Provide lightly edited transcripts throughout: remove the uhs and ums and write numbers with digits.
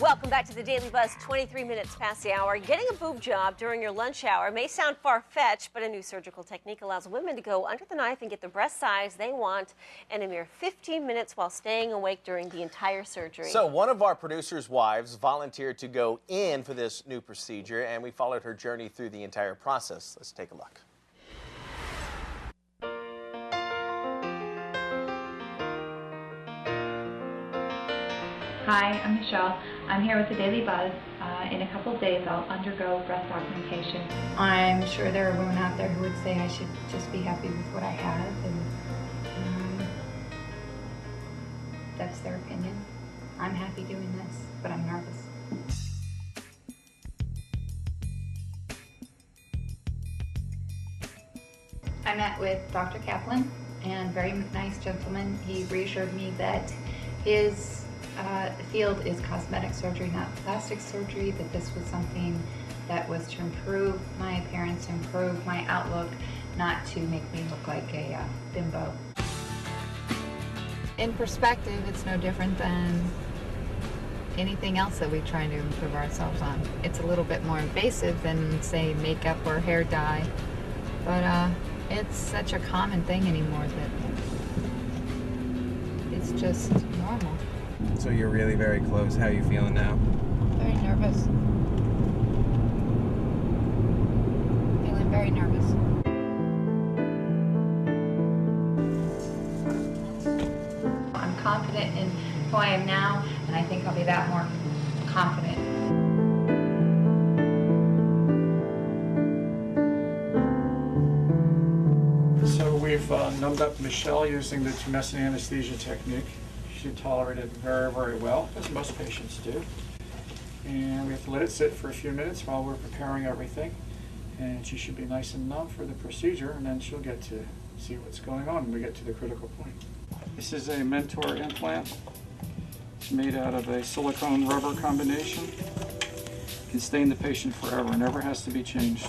Welcome back to the Daily Buzz, 23 minutes past the hour. Getting a boob job during your lunch hour may sound far-fetched, but a new surgical technique allows women to go under the knife and get the breast size they want in a mere 15 minutes while staying awake during the entire surgery. So one of our producer's wives volunteered to go in for this new procedure, and we followed her journey through the entire process. Let's take a look. Hi, I'm Michelle. I'm here with the Daily Buzz. In a couple of days, I'll undergo breast augmentation. I'm sure there are women out there who would say I should just be happy with what I have, and that's their opinion. I'm happy doing this, but I'm nervous. I met with Dr. Kaplan, and very nice gentleman. He reassured me that his field is cosmetic surgery, not plastic surgery, that this was something that was to improve my appearance, improve my outlook, not to make me look like a bimbo. In perspective, it's no different than anything else that we try to improve ourselves on. It's a little bit more invasive than, say, makeup or hair dye, but it's such a common thing anymore that it's just normal. So you're really very close. How are you feeling now? Very nervous. Feeling very nervous. I'm confident in who I am now, and I think I'll be that more confident. So we've numbed up Michelle using the tumescent anesthesia technique. She tolerated it very, very well, as most patients do. And we have to let it sit for a few minutes while we're preparing everything. And she should be nice and numb for the procedure, and then she'll get to see what's going on when we get to the critical point. This is a Mentor implant. It's made out of a silicone rubber combination. It can stay in the patient forever, never has to be changed.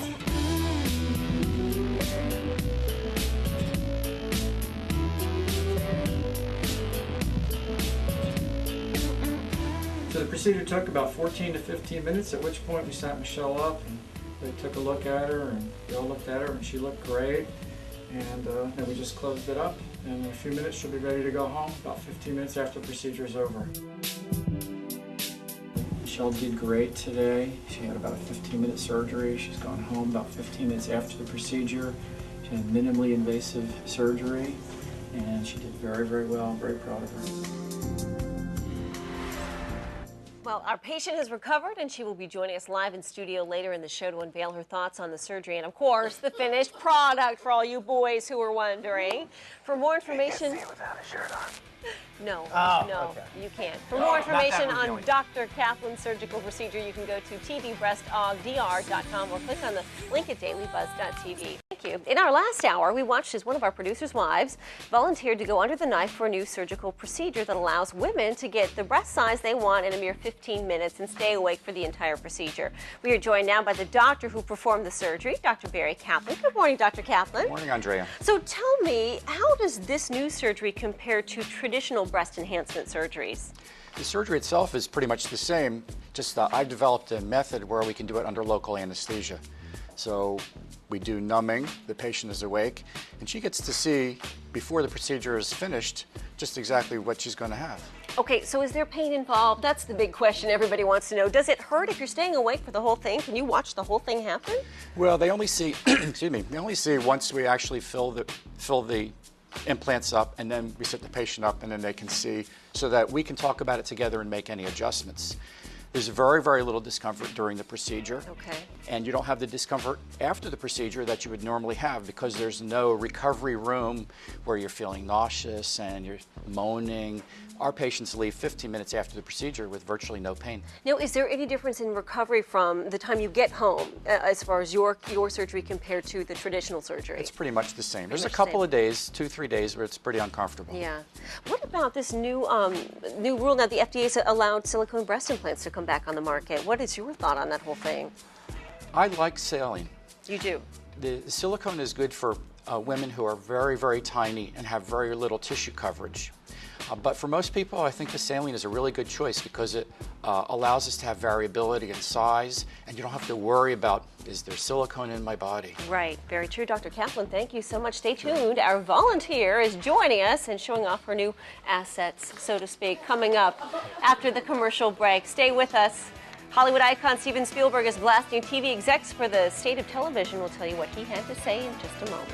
So the procedure took about 14 to 15 minutes, at which point we sat Michelle up and they took a look at her, and they all looked at her, and she looked great. And then we just closed it up, and in a few minutes she'll be ready to go home, about 15 minutes after the procedure is over. Michelle did great today. She had about a 15-minute surgery. She's gone home about 15 minutes after the procedure. She had minimally invasive surgery, and she did very, very well. I'm very proud of her. Well, our patient has recovered, and she will be joining us live in studio later in the show to unveil her thoughts on the surgery and, of course, the finished product for all you boys who are wondering. For more information... You can't see without a shirt on. No, Oh, no, okay. you can't. For more information on Dr. Kaplan's surgical procedure, you can go to tvbreastaugdr.com or click on the link at dailybuzz.tv. Thank you. In our last hour, we watched as one of our producer's wives volunteered to go under the knife for a new surgical procedure that allows women to get the breast size they want in a mere 15 minutes and stay awake for the entire procedure. We are joined now by the doctor who performed the surgery, Dr. Barry Kaplan. Good morning, Dr. Kaplan. Good morning, Andrea. So tell me, how does this new surgery compare to traditional breast enhancement surgeries? The surgery itself is pretty much the same, just I've developed a method where we can do it under local anesthesia. So we do numbing, the patient is awake, and she gets to see, before the procedure is finished, just exactly what she's going to have. Okay, so is there pain involved? That's the big question everybody wants to know. Does it hurt if you're staying awake for the whole thing? Can you watch the whole thing happen? Well, they only see, excuse me, they only see once we actually fill the implants up, and then we set the patient up, and then they can see, so that we can talk about it together and make any adjustments. There's very, very little discomfort during the procedure. Okay. And you don't have the discomfort after the procedure that you would normally have, because there's no recovery room where you're feeling nauseous and you're moaning. Our patients leave 15 minutes after the procedure with virtually no pain. Now, is there any difference in recovery from the time you get home as far as your surgery compared to the traditional surgery? It's pretty much the same. There's a couple of days, 2-3 days, where it's pretty uncomfortable. Yeah. What about this new rule now? The FDA's allowed silicone breast implants to come back on the market. What is your thought on that whole thing? I like saline. You do? The silicone is good for women who are very, very tiny and have very little tissue coverage. But for most people, I think the saline is a really good choice because it allows us to have variability in size, and you don't have to worry about, is there silicone in my body? Right, very true. Dr. Kaplan, thank you so much. Stay tuned. Our volunteer is joining us and showing off her new assets, so to speak, coming up after the commercial break. Stay with us. Hollywood icon Steven Spielberg is blasting TV execs for the state of television. We'll tell you what he had to say in just a moment.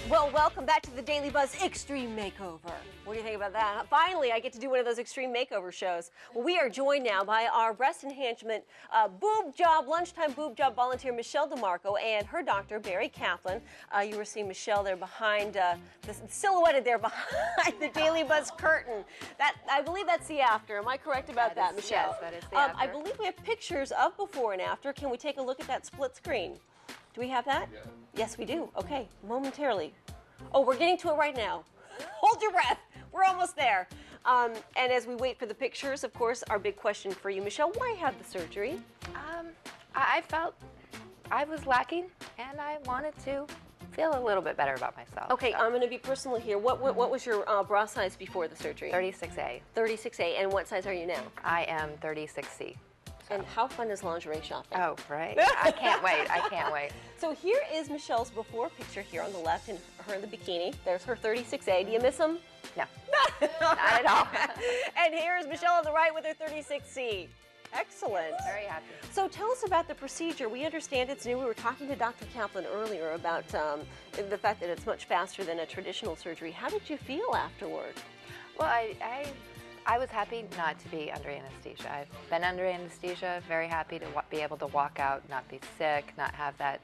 Well, welcome back to the Daily Buzz Extreme Makeover. What do you think about that? Finally, I get to do one of those extreme makeover shows. Well, we are joined now by our breast enhancement lunchtime boob job volunteer, Michelle DeMarco, and her doctor, Barry Kaplan. You were seeing Michelle there behind, silhouetted there behind the Daily Buzz curtain. I believe that's the after. Am I correct about that, Michelle? Yes, that is the after. I believe we have pictures of before and after. Can we take a look at that split screen? Do we have that? Yeah. Yes, we do. Okay, momentarily. Oh, we're getting to it right now. Hold your breath. We're almost there. And as we wait for the pictures, of course, our big question for you, Michelle, why have the surgery? I felt I was lacking, and I wanted to feel a little bit better about myself. Okay, so. I'm going to be personal here. What was your bra size before the surgery? 36A. 36A. And what size are you now? I am 36C. And how fun is lingerie shopping? Oh, right. I can't wait. I can't wait. So here is Michelle's before picture here on the left, and her in the bikini. There's her 36A. Do you miss them? No, not at all. And here's Michelle on the right with her 36C. Excellent. Very happy. So tell us about the procedure. We understand it's new. We were talking to Dr. Kaplan earlier about the fact that it's much faster than a traditional surgery. How did you feel afterward? Well, I was happy not to be under anesthesia. I've been under anesthesia, very happy to be able to walk out, not be sick, not have that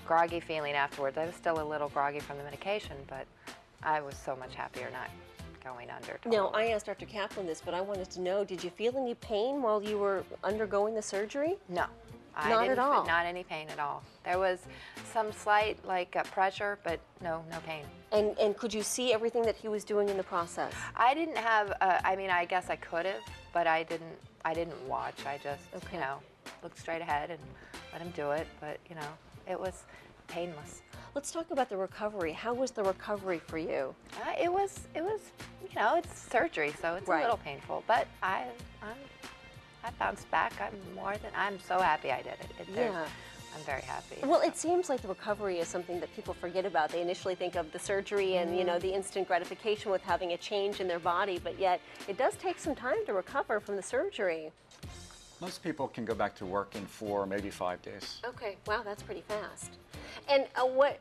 groggy feeling afterwards. I was still a little groggy from the medication, but I was so much happier not going under. Totally. Now, I asked Dr. Kaplan this, but I wanted to know, did you feel any pain while you were undergoing the surgery? No. Not at all? Not any pain at all. There was some slight pressure, but no pain. And could you see everything that he was doing in the process? I didn't have, I guess I could have, but I didn't watch. I just, looked straight ahead and let him do it, but, it was painless. Let's talk about the recovery. How was the recovery for you? It was, it's surgery, so it's a little painful, but I bounced back. I'm so happy I did it. I'm very happy. Well, it seems like the recovery is something that people forget about. They initially think of the surgery and, the instant gratification with having a change in their body, but yet it does take some time to recover from the surgery. Most people can go back to work in 4, maybe 5 days. Okay, wow, that's pretty fast. And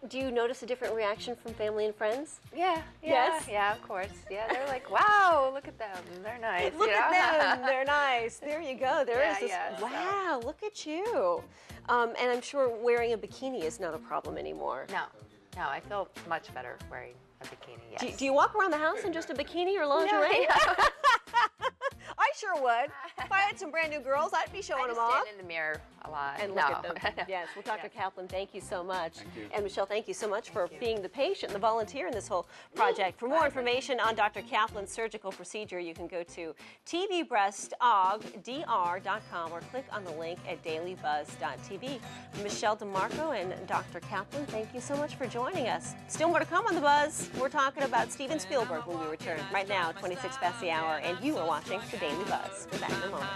do you notice a different reaction from family and friends? Yeah. Yes? Yeah, of course. Yeah, they're like, wow, look at them. They're nice. Look at them. They're nice. There you go. There is this. Yeah, wow, look at you. And I'm sure wearing a bikini is not a problem anymore. No, I feel much better wearing a bikini, yes. Do you walk around the house in just a bikini or lingerie? No. I sure would. If I had some brand new girls, I'd be showing them off. I stand in the mirror a lot. And look at them. Yes. Well, Dr. Kaplan, thank you so much. Thank you. And Michelle, thank you so much for being the patient, the volunteer in this whole project. For more information on Dr. Kaplan's surgical procedure, you can go to tvbreastogdr.com or click on the link at dailybuzz.tv. Michelle DeMarco and Dr. Kaplan, thank you so much for joining us. Still more to come on The Buzz. We're talking about Steven Spielberg when we return. Right now, 26 past the hour, and you are watching The Daily Buzz. We're back in a moment.